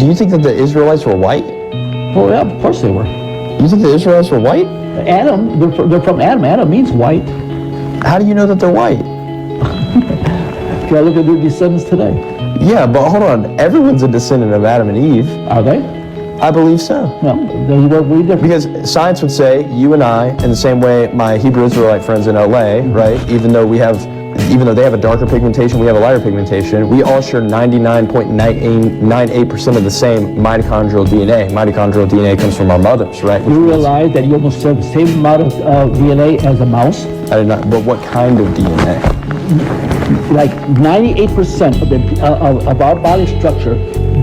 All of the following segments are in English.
you think that the Israelites were white? Well, yeah, of course they were. You think the Israelites were white? Adam, they're from Adam. Adam means white. How do you know that they're white? Can I look at their descendants today? Yeah, but hold on. Everyone's a descendant of Adam and Eve. Are they? I believe so. No, they were way different. Because science would say, you and I, in the same way my Hebrew Israelite friends in LA, right, even though they have a darker pigmentation, we have a lighter pigmentation, we all share 99.98% of the same mitochondrial DNA. Mitochondrial DNA comes from our mothers, right? You realize that you almost share the same amount of DNA as a mouse? I did not, but what kind of DNA? Like 98% of our body structure,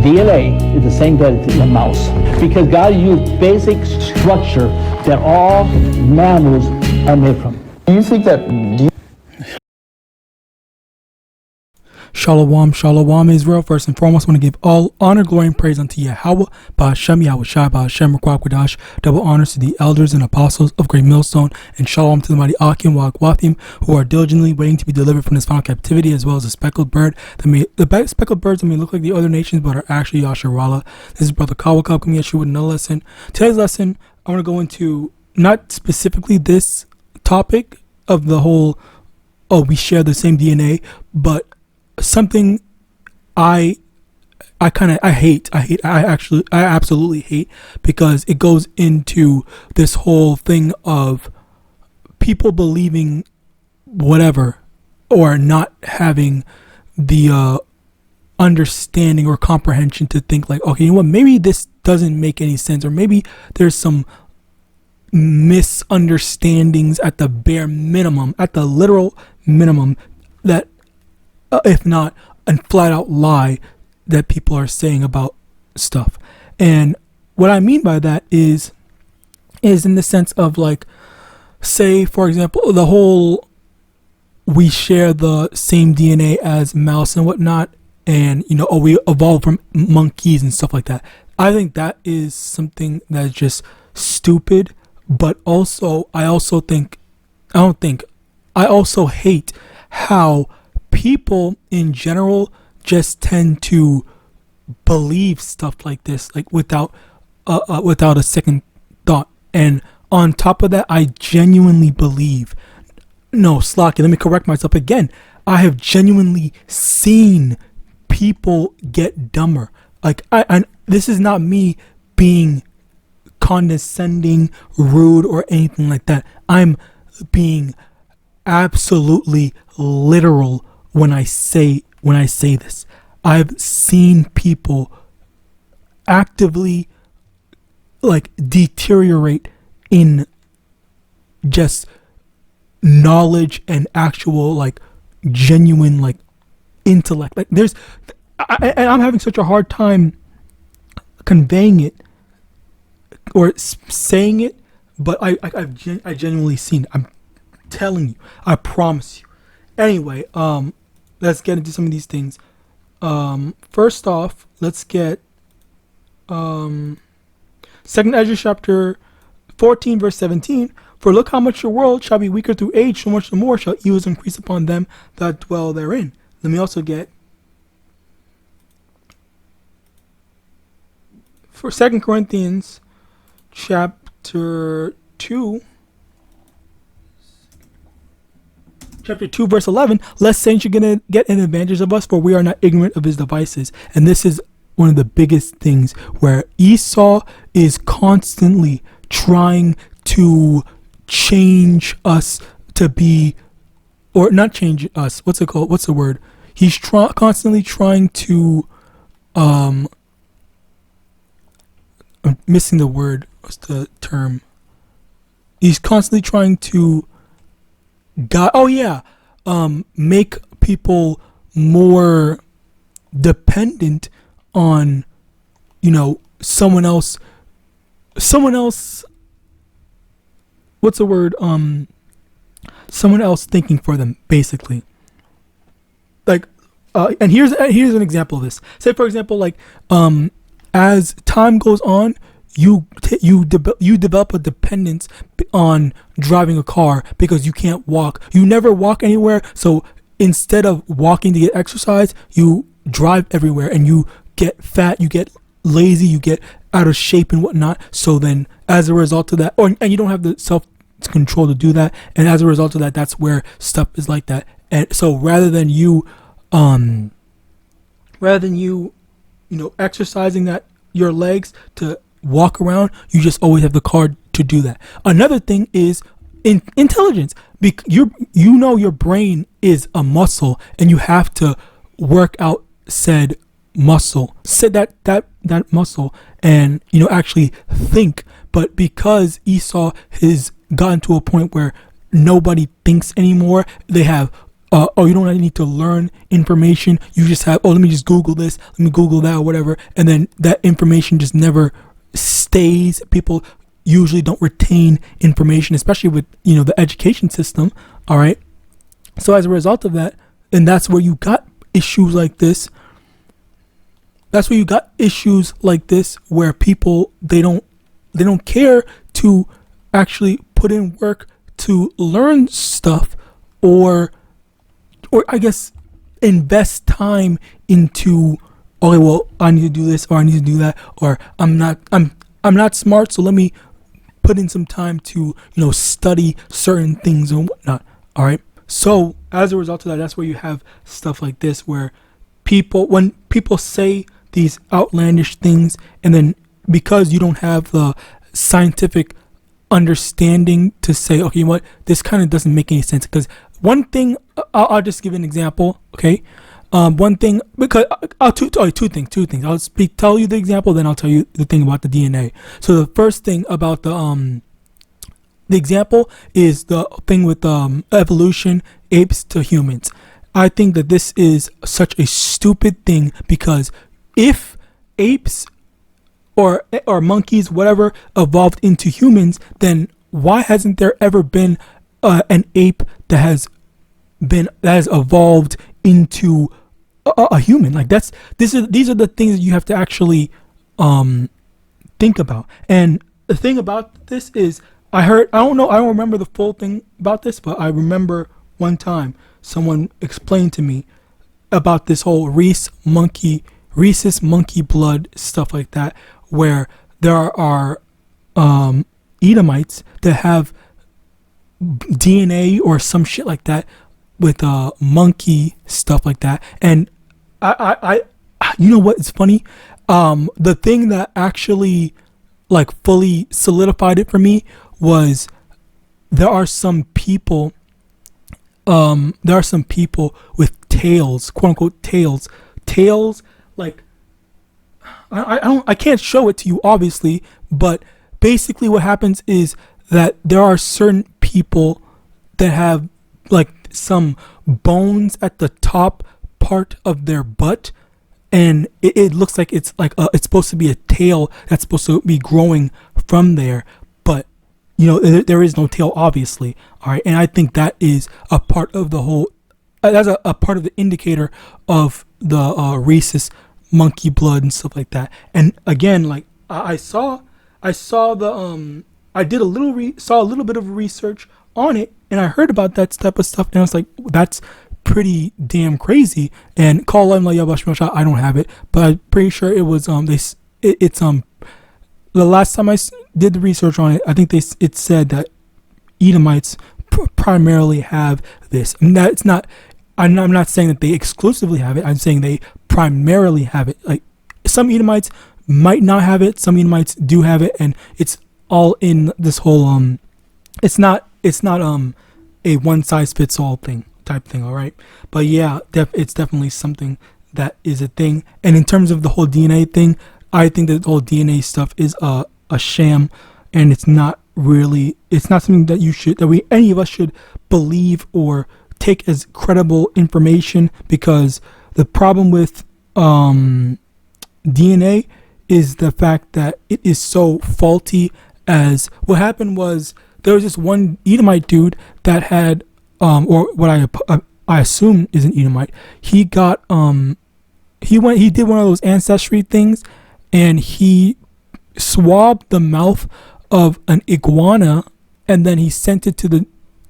DNA is the same as a mouse. Because God used basic structure that all mammals are made from. Do you think that... Shalom, shalom, Israel. First and foremost, I want to give all honor, glory, and praise unto YAHAWAH, Ba'ashem, YAHAWASHI, Ba'ashem, Rekwakwadah. Double honors to the elders and apostles of Great Millstone, and shalom to the mighty Akim, Wa'akwafim, who are diligently waiting to be delivered from this final captivity, as well as the speckled bird speckled birds that may look like the other nations, but are actually Yasharallah. This is Brother Kawakab coming at you with another lesson. Today's lesson, I want to go into not specifically this topic of the whole, we share the same DNA, but something I absolutely hate, because it goes into this whole thing of people believing whatever, or not having the understanding or comprehension to think like, okay, you know what, maybe this doesn't make any sense, or maybe there's some misunderstandings at the bare minimum, at the literal minimum, that if not a flat out lie that people are saying about stuff. And what I mean by that is in the sense of, like, say for example, the whole we share the same DNA as mouse and whatnot, and we evolved from monkeys and stuff like that. I think that is something that's just stupid, but also I also hate how people in general just tend to believe stuff like this, like without a second thought. And on top of that, I genuinely believe, no, Slocky, let me correct myself again. I have genuinely seen people get dumber. Like, this is not me being condescending, rude, or anything like that. I'm being absolutely literal when I say this. I've seen people actively, like, deteriorate in just knowledge and actual, like, genuine, like, intellect. Like, and I'm having such a hard time conveying it or saying it, but I've genuinely seen it. I'm telling you, I promise you. Anyway, let's get into some of these things. First off, let's get 2nd Ezra chapter 14 verse 17. For look how much your world shall be weaker through age, so much the more shall evils increase upon them that dwell therein. Let me also get for 2 Corinthians chapter 2 verse 11, lest Satan should get an advantage of us, for we are not ignorant of his devices. And this is one of the biggest things, where Esau is constantly trying to change us to be, or not change us, what's it called? What's the word? He's constantly trying to, I'm missing the word. What's the term? He's constantly trying to make people more dependent on, someone else, what's the word? Someone else thinking for them, basically. Like, and here's an example of this. Say, for example, like, as time goes on, you develop a dependence on driving a car because you can't walk. You never walk anywhere, so instead of walking to get exercise, you drive everywhere, and you get fat, you get lazy, you get out of shape and whatnot. So then, as a result of that, and you don't have the self control to do that, and as a result of that, that's where stuff is like that. And so rather than you exercising that your legs to walk around, you just always have the card to do that. Another thing is intelligence. Your brain is a muscle, and you have to work out said muscle, said that muscle, and actually think. But because Esau has gotten to a point where nobody thinks anymore, they have you don't need to learn information. You just have, let me just Google this, let me Google that, or whatever, and then that information just never stays. People usually don't retain information, especially with the education system. All right, so as a result of that, and that's where you got issues like this. That's where you got issues like this, where people they don't care to actually put in work to learn stuff, or I guess invest time into, okay, well, I need to do this, or I need to do that, or I'm not smart, so let me put in some time to study certain things and whatnot. All right, so as a result of that, that's where you have stuff like this, where when people say these outlandish things, and then because you don't have the scientific understanding to say, okay, you know what, this kind of doesn't make any sense. Because one thing, I'll just give an example, okay? One thing, because two things. I'll tell you the example, then I'll tell you the thing about the DNA. So the first thing about the example is the thing with evolution, apes to humans. I think that this is such a stupid thing, because if apes or monkeys, whatever, evolved into humans, then why hasn't there ever been an ape that has evolved into a human? Like these are the things that you have to actually think about. And the thing about this is, I don't remember the full thing about this, but I remember one time someone explained to me about this whole rhesus monkey blood stuff like that, where there are Edomites that have DNA or some shit like that with monkey stuff like that. And I you know what is funny? The thing that actually like fully solidified it for me was there are some people with tails, quote unquote tails, like I can't show it to you obviously, but basically what happens is that there are certain people that have like some bones at the top part of their butt, and it looks like it's it's supposed to be a tail that's supposed to be growing from there, but there is no tail, obviously. All right, and I think that is a part of the whole. That's a part of the indicator of the rhesus monkey blood and stuff like that. And again, like I saw the I did saw a little bit of research on it, and I heard about that type of stuff, and I was like, that's pretty damn crazy. And call on YAHAWAH, I don't have it, but I'm pretty sure it was it's the last time I did the research on it, I think it said that Edomites primarily have this, and that's not. I'm not saying that they exclusively have it. I'm saying they primarily have it. Like some Edomites might not have it, some Edomites do have it, and it's all in this whole It's not a one size fits all type thing. All right, but yeah, it's definitely something that is a thing. And in terms of the whole DNA thing, I think that the whole DNA stuff is a sham, and it's not something that any of us should believe or take as credible information, because the problem with DNA is the fact that it is so faulty. As what happened was, there was this one Edomite dude that had or what I assume is an Edomite. He got he did one of those ancestry things, and he swabbed the mouth of an iguana, and then he sent it to the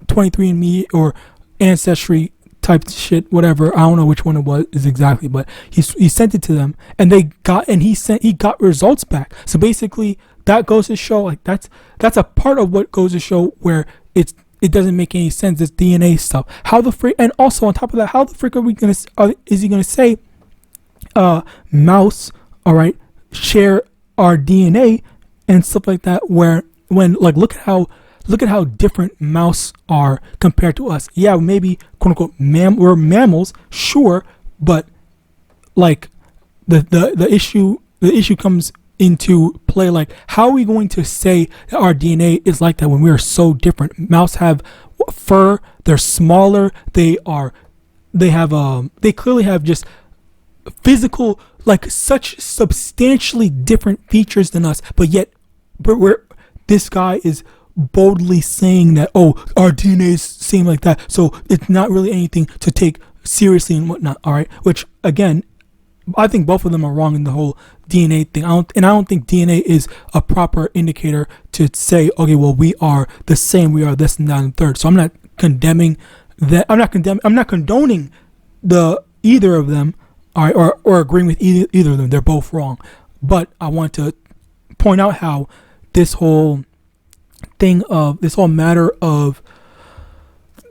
23andMe or ancestry type shit, whatever. I don't know which one it was is exactly, but he sent it to them, and he got results back. So basically, that goes to show, like, that's a part of what goes to show where it doesn't make any sense. This DNA stuff. How the frick, and also on top of that, how the frick is he gonna say, mouse, all right, share our DNA and stuff like that? When like look at how different mouse are compared to us. Yeah, maybe quote unquote we're mammals, sure, but like the issue comes into play, like how are we going to say that our DNA is like that when we are so different? Mouse have fur, they're smaller, they clearly have just physical, like such substantially different features than us, but yet this guy is boldly saying that, oh, our DNA is same like that, so it's not really anything to take seriously and whatnot. All right, which again, I think both of them are wrong in the whole DNA thing. I don't think DNA is a proper indicator to say, okay, well, we are the same, we are this and that and third. So I'm not condemning that. I'm not condoning either of them, all right, or agreeing with either of them. They're both wrong. But I want to point out how this whole matter of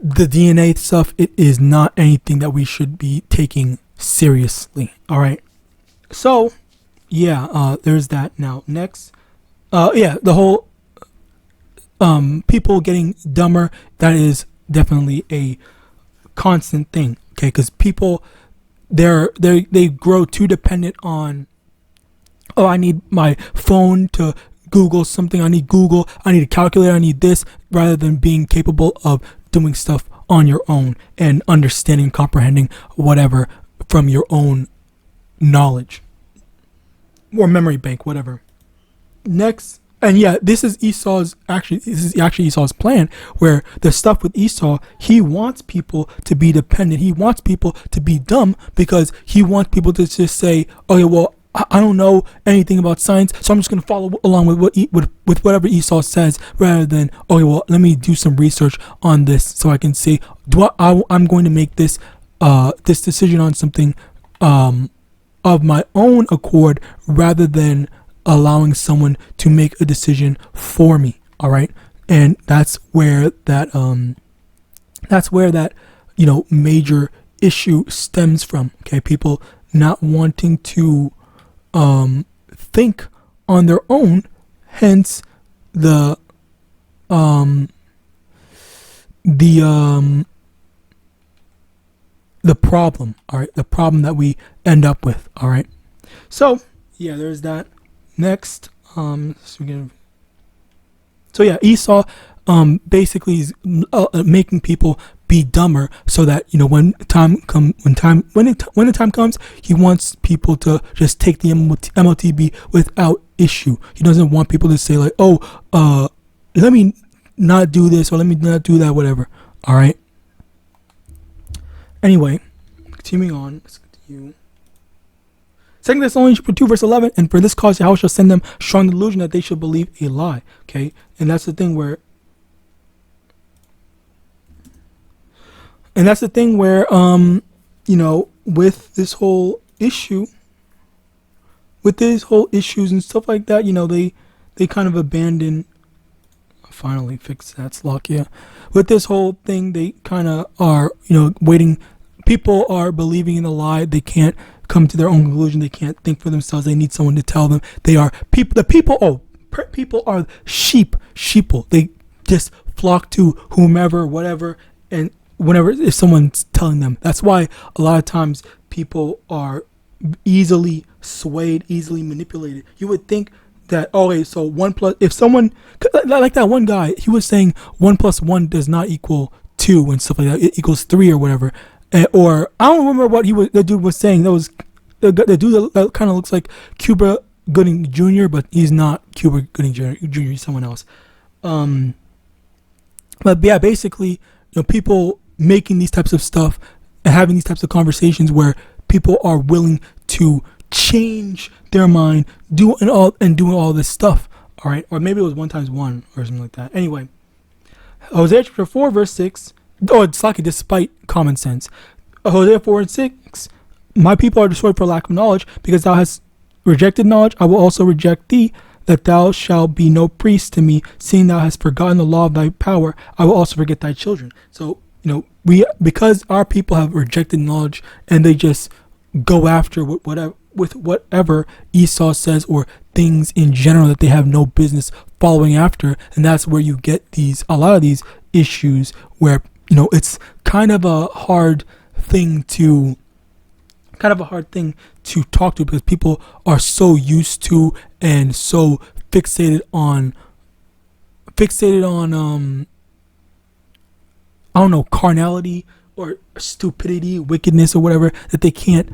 the DNA stuff, it is not anything that we should be taking seriously. All right, so yeah, there's that. Now next, the whole people getting dumber, that is definitely a constant thing, okay? Because people, they grow too dependent on, oh, I need my phone to Google something, I need a calculator, I need this, rather than being capable of doing stuff on your own and understanding, comprehending whatever from your own knowledge or memory bank, whatever. Next, and yeah, this is actually Esau's plan, where the stuff with Esau, he wants people to be dependent, he wants people to be dumb, because he wants people to just say, okay, well, I don't know anything about science, so I'm just going to follow along with whatever Esau says, rather than, okay, well, let me do some research on this so I can say, I'm going to make this decision on something of my own accord, rather than allowing someone to make a decision for me. All right, and that's where that major issue stems from. Okay, people not wanting to think on their own, hence the problem. All right, the problem that we end up with. All right, so yeah, there's that. Next, so yeah, Esau basically is making people be dumber, so that when the time comes, he wants people to just take the MOTB without issue. He doesn't want people to say like, oh, let me not do this, or let me not do that, whatever. All right. Anyway, continuing on. Let's continue. 2 Thessalonians 2 verse 11, and for this cause Yahweh shall send them strong delusion that they shall believe a lie. Okay, and that's the thing where, with this whole issue, with these whole issues and stuff like that, they kind of abandon. Finally fix that lock, yeah. With this whole thing, they kind of are, waiting. People are believing in the lie. They can't come to their own conclusion. They can't think for themselves. They need someone to tell them. They are people. People are sheeple. They just flock to whomever, whatever, and whenever if someone's telling them. That's why a lot of times people are easily swayed, easily manipulated. You would think that, okay, so if someone, like that one guy, he was saying 1 + 1 does not equal 2 and stuff like that. It equals 3 or whatever. Or I don't remember what the dude was saying. That was the dude that kind of looks like Cuba Gooding Jr., but he's not Cuba Gooding Jr. He's someone else. But yeah, basically, people making these types of stuff and having these types of conversations where people are willing to change their mind, doing all this stuff. All right, or maybe it was 1 × 1 or something like that. Anyway, Hosea chapter 4 verse 6. it's lucky despite common sense. Hosea 4:6, my people are destroyed for lack of knowledge, because thou hast rejected knowledge, I will also reject thee, that thou shalt be no priest to me, seeing thou hast forgotten the law of thy power, I will also forget thy children. So, because our people have rejected knowledge and they just go after whatever Esau says, or things in general that they have no business following after, and that's where you get a lot of these issues where it's kind of a hard thing to talk to, because people are so used to and so fixated on I don't know, carnality or stupidity, wickedness or whatever, that they can't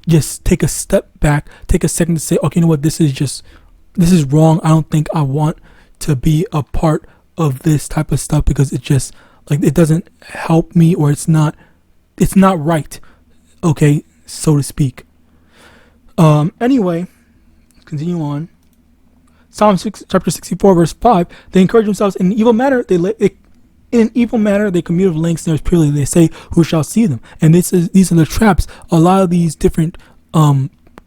just take a step back, take a second to say, okay, you know what, this is wrong. I don't think I want to be a part of this type of stuff, because it just, like, it doesn't help me, or it's not right, okay, so to speak. Anyway, continue on. Psalm 6, chapter 64, verse 5. They encourage themselves in evil manner. In evil manner they commute of lengths snares purely. They say, who shall see them? And these are the traps. A lot of these different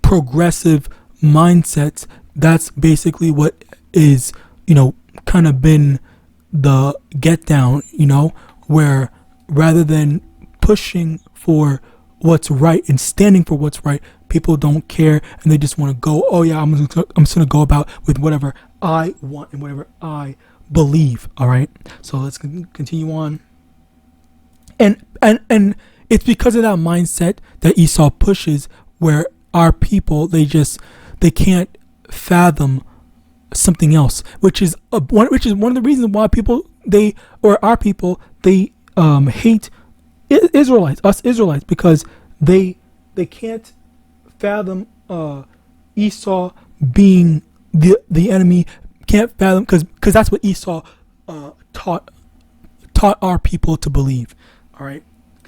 progressive mindsets. That's basically what is kind of been the get down. Where rather than pushing for what's right and standing for what's right, people don't care, and they just want to go, oh yeah, I'm just gonna go about with whatever I want and whatever I believe. All right, so let's continue on. And it's because of that mindset that Esau pushes, where our people, they can't fathom something else, which is one of the reasons why our people hate us Israelites, because they can't fathom Esau being the enemy, can't fathom, because that's what Esau taught our people to believe. All right,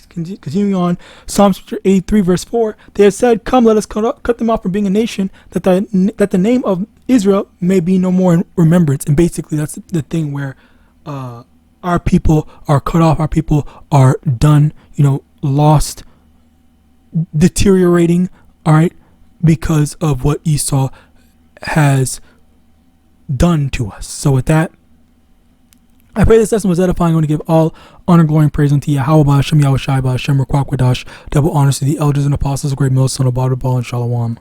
continuing on. Psalms 83 verse 4, they have said, come, let us cut them off from being a nation, that the name of Israel may be no more in remembrance. And basically that's the thing where our people are cut off, our people are done, lost, deteriorating, all right, because of what Esau has done to us. So with that, I pray this lesson was edifying. I want to give all honor, glory, and praise unto YAHAWAH, Hashem, Yahawashi, Hashem, Rakwakwadosh, double honors to the elders and apostles, great millstone, Abad, and Shalom.